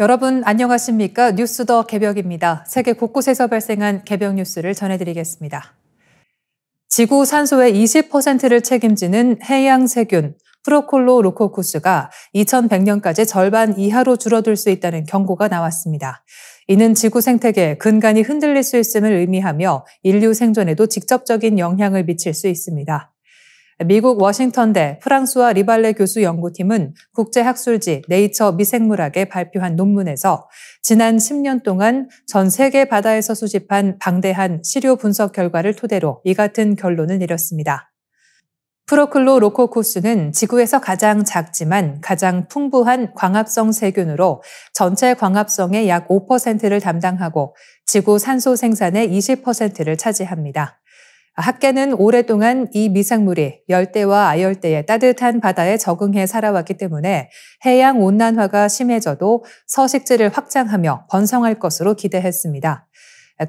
여러분 안녕하십니까? 뉴스 더 개벽입니다. 세계 곳곳에서 발생한 개벽 뉴스를 전해드리겠습니다. 지구 산소의 20%를 책임지는 해양 세균 프로콜로로코쿠스가 2100년까지 절반 이하로 줄어들 수 있다는 경고가 나왔습니다. 이는 지구 생태계에 근간이 흔들릴 수 있음을 의미하며 인류 생존에도 직접적인 영향을 미칠 수 있습니다. 미국 워싱턴대 프랑수아 리발레 교수 연구팀은 국제학술지 네이처 미생물학에 발표한 논문에서 지난 10년 동안 전 세계 바다에서 수집한 방대한 시료 분석 결과를 토대로 이 같은 결론을 내렸습니다. 프로클로로코쿠스는 지구에서 가장 작지만 가장 풍부한 광합성 세균으로 전체 광합성의 약 5%를 담당하고 지구 산소 생산의 20%를 차지합니다. 학계는 오랫동안 이 미생물이 열대와 아열대의 따뜻한 바다에 적응해 살아왔기 때문에 해양 온난화가 심해져도 서식지를 확장하며 번성할 것으로 기대했습니다.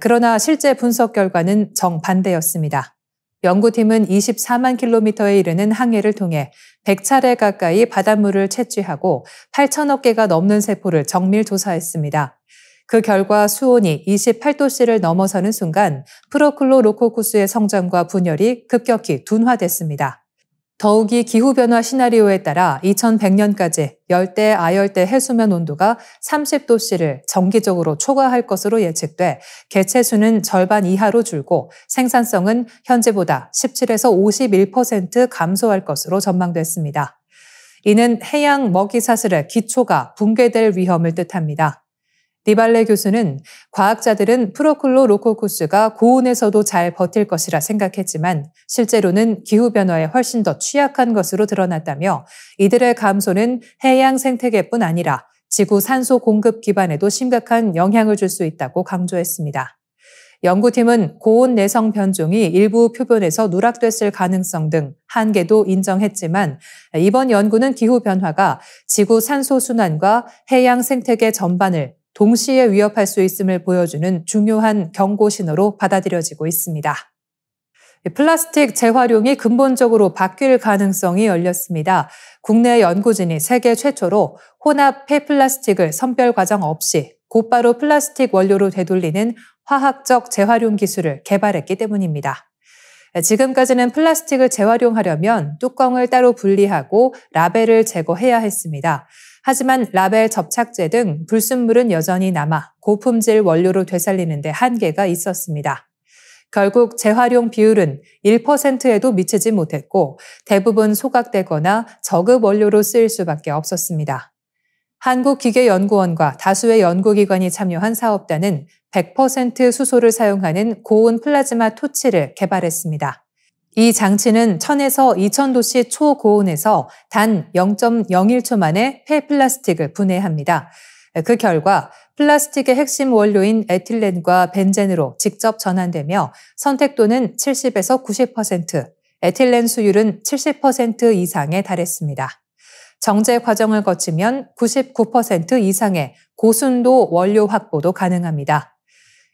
그러나 실제 분석 결과는 정반대였습니다. 연구팀은 24만 킬로미터에 이르는 항해를 통해 100차례 가까이 바닷물을 채취하고 8천억 개가 넘는 세포를 정밀 조사했습니다. 그 결과 수온이 28도씨를 넘어서는 순간 프로클로로코쿠스의 성장과 분열이 급격히 둔화됐습니다. 더욱이 기후변화 시나리오에 따라 2100년까지 열대, 아열대 해수면 온도가 30도씨를 정기적으로 초과할 것으로 예측돼 개체수는 절반 이하로 줄고 생산성은 현재보다 17에서 51% 감소할 것으로 전망됐습니다. 이는 해양 먹이 사슬의 기초가 붕괴될 위험을 뜻합니다. 리발레 교수는 과학자들은 프로클로로코쿠스가 고온에서도 잘 버틸 것이라 생각했지만 실제로는 기후변화에 훨씬 더 취약한 것으로 드러났다며 이들의 감소는 해양 생태계뿐 아니라 지구 산소 공급 기반에도 심각한 영향을 줄 수 있다고 강조했습니다. 연구팀은 고온 내성 변종이 일부 표본에서 누락됐을 가능성 등 한계도 인정했지만 이번 연구는 기후변화가 지구 산소 순환과 해양 생태계 전반을 동시에 위협할 수 있음을 보여주는 중요한 경고 신호로 받아들여지고 있습니다. 플라스틱 재활용이 근본적으로 바뀔 가능성이 열렸습니다. 국내 연구진이 세계 최초로 혼합 폐플라스틱을 선별 과정 없이 곧바로 플라스틱 원료로 되돌리는 화학적 재활용 기술을 개발했기 때문입니다. 지금까지는 플라스틱을 재활용하려면 뚜껑을 따로 분리하고 라벨을 제거해야 했습니다. 하지만 라벨 접착제 등 불순물은 여전히 남아 고품질 원료로 되살리는 데 한계가 있었습니다. 결국 재활용 비율은 1%에도 미치지 못했고 대부분 소각되거나 저급 원료로 쓰일 수밖에 없었습니다. 한국기계연구원과 다수의 연구기관이 참여한 사업단은 100% 수소를 사용하는 고온 플라즈마 토치를 개발했습니다. 이 장치는 1000에서 2000도씨 초고온에서 단 0.01초 만에 폐플라스틱을 분해합니다. 그 결과 플라스틱의 핵심 원료인 에틸렌과 벤젠으로 직접 전환되며 선택도는 70에서 90%, 에틸렌 수율은 70% 이상에 달했습니다. 정제 과정을 거치면 99% 이상의 고순도 원료 확보도 가능합니다.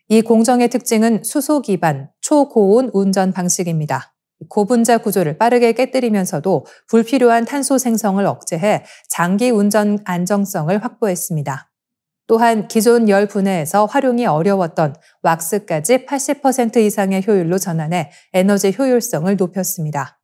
이 공정의 특징은 수소 기반 초고온 운전 방식입니다. 고분자 구조를 빠르게 깨뜨리면서도 불필요한 탄소 생성을 억제해 장기 운전 안정성을 확보했습니다. 또한 기존 열 분해에서 활용이 어려웠던 왁스까지 80% 이상의 효율로 전환해 에너지 효율성을 높였습니다.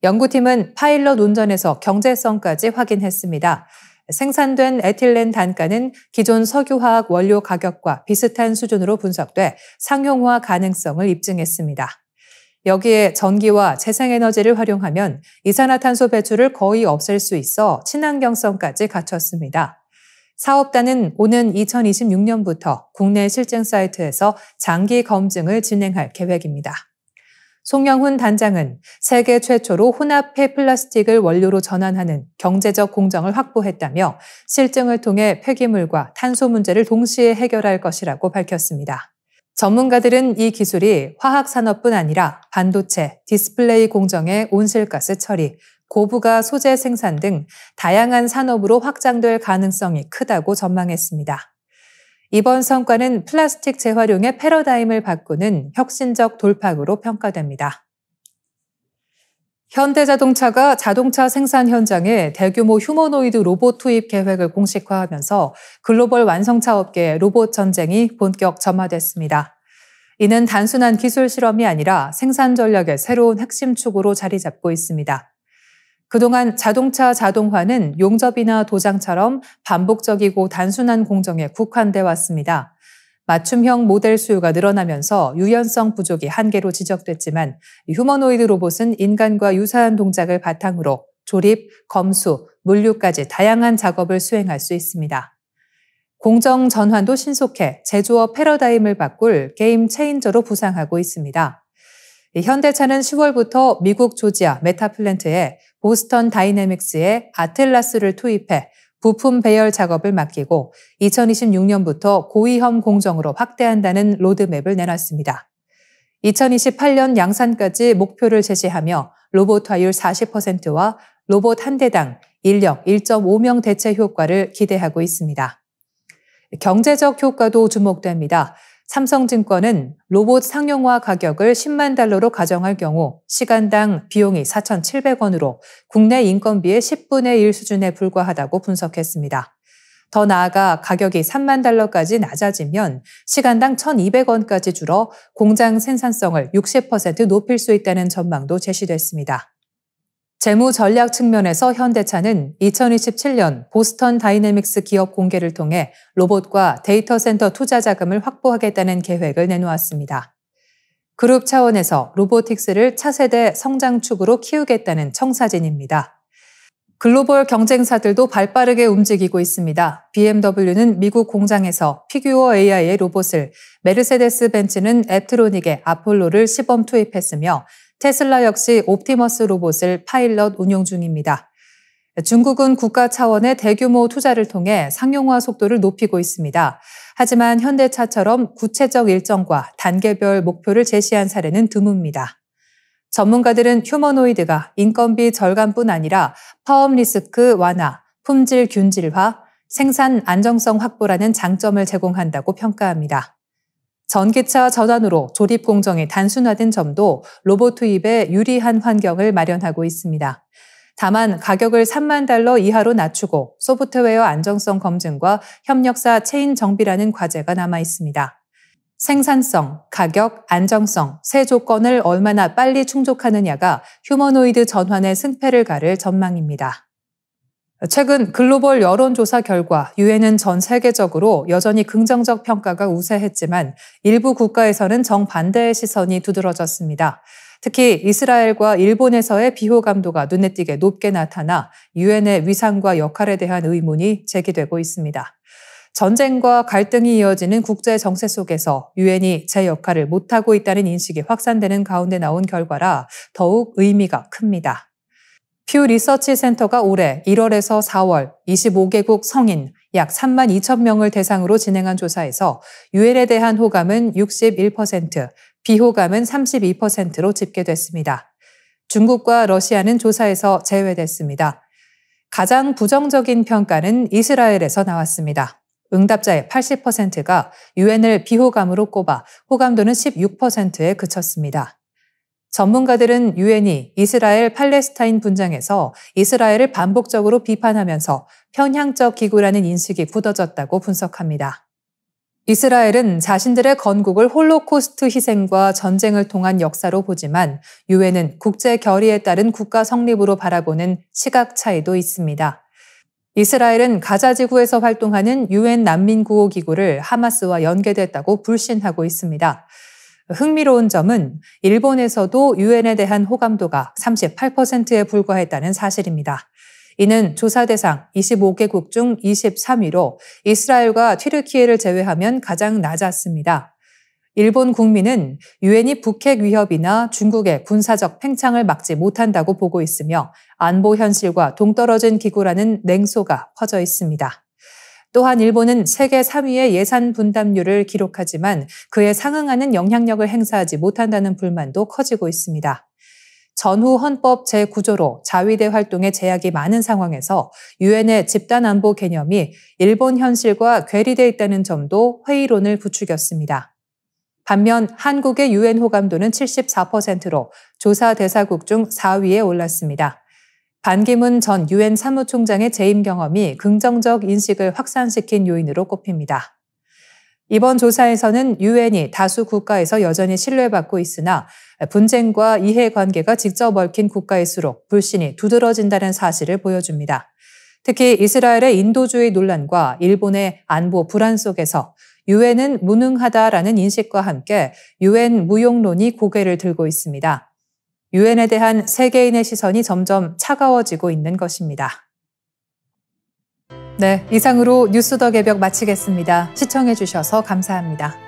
연구팀은 파일럿 운전에서 경제성까지 확인했습니다. 생산된 에틸렌 단가는 기존 석유화학 원료 가격과 비슷한 수준으로 분석돼 상용화 가능성을 입증했습니다. 여기에 전기와 재생에너지를 활용하면 이산화탄소 배출을 거의 없앨 수 있어 친환경성까지 갖췄습니다. 사업단은 오는 2026년부터 국내 실증 사이트에서 장기 검증을 진행할 계획입니다. 송영훈 단장은 세계 최초로 혼합 폐플라스틱을 원료로 전환하는 경제적 공정을 확보했다며 실증을 통해 폐기물과 탄소 문제를 동시에 해결할 것이라고 밝혔습니다. 전문가들은 이 기술이 화학산업뿐 아니라 반도체, 디스플레이 공정의 온실가스 처리, 고부가 소재 생산 등 다양한 산업으로 확장될 가능성이 크다고 전망했습니다. 이번 성과는 플라스틱 재활용의 패러다임을 바꾸는 혁신적 돌파구로 평가됩니다. 현대자동차가 자동차 생산 현장에 대규모 휴머노이드 로봇 투입 계획을 공식화하면서 글로벌 완성차 업계의 로봇 전쟁이 본격 점화됐습니다. 이는 단순한 기술 실험이 아니라 생산 전략의 새로운 핵심 축으로 자리 잡고 있습니다. 그동안 자동차 자동화는 용접이나 도장처럼 반복적이고 단순한 공정에 국한돼 왔습니다. 맞춤형 모델 수요가 늘어나면서 유연성 부족이 한계로 지적됐지만 휴머노이드 로봇은 인간과 유사한 동작을 바탕으로 조립, 검수, 물류까지 다양한 작업을 수행할 수 있습니다. 공정 전환도 신속해 제조업 패러다임을 바꿀 게임 체인저로 부상하고 있습니다. 현대차는 10월부터 미국 조지아 메타플랜트에 보스턴 다이내믹스의 아틀라스를 투입해 부품 배열 작업을 맡기고 2026년부터 고위험 공정으로 확대한다는 로드맵을 내놨습니다. 2028년 양산까지 목표를 제시하며 로봇화율 40%와 로봇 한 대당 인력 1.5명 대체 효과를 기대하고 있습니다. 경제적 효과도 주목됩니다. 삼성증권은 로봇 상용화 가격을 10만 달러로 가정할 경우 시간당 비용이 4,700원으로 국내 인건비의 10분의 1 수준에 불과하다고 분석했습니다. 더 나아가 가격이 3만 달러까지 낮아지면 시간당 1,200원까지 줄어 공장 생산성을 60% 높일 수 있다는 전망도 제시됐습니다. 재무 전략 측면에서 현대차는 2027년 보스턴 다이내믹스 기업 공개를 통해 로봇과 데이터 센터 투자 자금을 확보하겠다는 계획을 내놓았습니다. 그룹 차원에서 로보틱스를 차세대 성장축으로 키우겠다는 청사진입니다. 글로벌 경쟁사들도 발빠르게 움직이고 있습니다. BMW는 미국 공장에서 피규어 AI의 로봇을, 메르세데스 벤츠는 앱트로닉의 아폴로를 시범 투입했으며 테슬라 역시 옵티머스 로봇을 파일럿 운용 중입니다. 중국은 국가 차원의 대규모 투자를 통해 상용화 속도를 높이고 있습니다. 하지만 현대차처럼 구체적 일정과 단계별 목표를 제시한 사례는 드뭅니다. 전문가들은 휴머노이드가 인건비 절감뿐 아니라 파업 리스크 완화, 품질 균질화, 생산 안정성 확보라는 장점을 제공한다고 평가합니다. 전기차 전환으로 조립 공정이 단순화된 점도 로봇 투입에 유리한 환경을 마련하고 있습니다. 다만 가격을 3만 달러 이하로 낮추고 소프트웨어 안정성 검증과 협력사 체인 정비라는 과제가 남아 있습니다. 생산성, 가격, 안정성, 세 조건을 얼마나 빨리 충족하느냐가 휴머노이드 전환의 승패를 가를 전망입니다. 최근 글로벌 여론조사 결과 유엔은 전 세계적으로 여전히 긍정적 평가가 우세했지만 일부 국가에서는 정반대의 시선이 두드러졌습니다. 특히 이스라엘과 일본에서의 비호감도가 눈에 띄게 높게 나타나 유엔의 위상과 역할에 대한 의문이 제기되고 있습니다. 전쟁과 갈등이 이어지는 국제 정세 속에서 유엔이 제 역할을 못하고 있다는 인식이 확산되는 가운데 나온 결과라 더욱 의미가 큽니다. 퓨 리서치 센터가 올해 1월에서 4월 25개국 성인 약 3만 2천 명을 대상으로 진행한 조사에서 유엔에 대한 호감은 61%, 비호감은 32%로 집계됐습니다. 중국과 러시아는 조사에서 제외됐습니다. 가장 부정적인 평가는 이스라엘에서 나왔습니다. 응답자의 80%가 유엔을 비호감으로 꼽아 호감도는 16%에 그쳤습니다. 전문가들은 유엔이 이스라엘 팔레스타인 분쟁에서 이스라엘을 반복적으로 비판하면서 편향적 기구라는 인식이 굳어졌다고 분석합니다. 이스라엘은 자신들의 건국을 홀로코스트 희생과 전쟁을 통한 역사로 보지만 유엔은 국제 결의에 따른 국가 성립으로 바라보는 시각 차이도 있습니다. 이스라엘은 가자 지구에서 활동하는 유엔 난민구호기구를 하마스와 연계됐다고 불신하고 있습니다. 흥미로운 점은 일본에서도 유엔에 대한 호감도가 38%에 불과했다는 사실입니다. 이는 조사 대상 25개국 중 23위로 이스라엘과 튀르키예를 제외하면 가장 낮았습니다. 일본 국민은 유엔이 북핵 위협이나 중국의 군사적 팽창을 막지 못한다고 보고 있으며 안보 현실과 동떨어진 기구라는 냉소가 퍼져 있습니다. 또한 일본은 세계 3위의 예산 분담률을 기록하지만 그에 상응하는 영향력을 행사하지 못한다는 불만도 커지고 있습니다. 전후 헌법 제9조로 자위대 활동에 제약이 많은 상황에서 유엔의 집단안보 개념이 일본 현실과 괴리돼 있다는 점도 회의론을 부추겼습니다. 반면 한국의 유엔 호감도는 74%로 조사 대사국 중 4위에 올랐습니다. 반기문 전 유엔 사무총장의 재임 경험이 긍정적 인식을 확산시킨 요인으로 꼽힙니다. 이번 조사에서는 유엔이 다수 국가에서 여전히 신뢰받고 있으나 분쟁과 이해관계가 직접 얽힌 국가일수록 불신이 두드러진다는 사실을 보여줍니다. 특히 이스라엘의 인도주의 논란과 일본의 안보 불안 속에서 유엔은 무능하다라는 인식과 함께 유엔 무용론이 고개를 들고 있습니다. 유엔에 대한 세계인의 시선이 점점 차가워지고 있는 것입니다. 네, 이상으로 뉴스 더 개벽 마치겠습니다. 시청해 주셔서 감사합니다.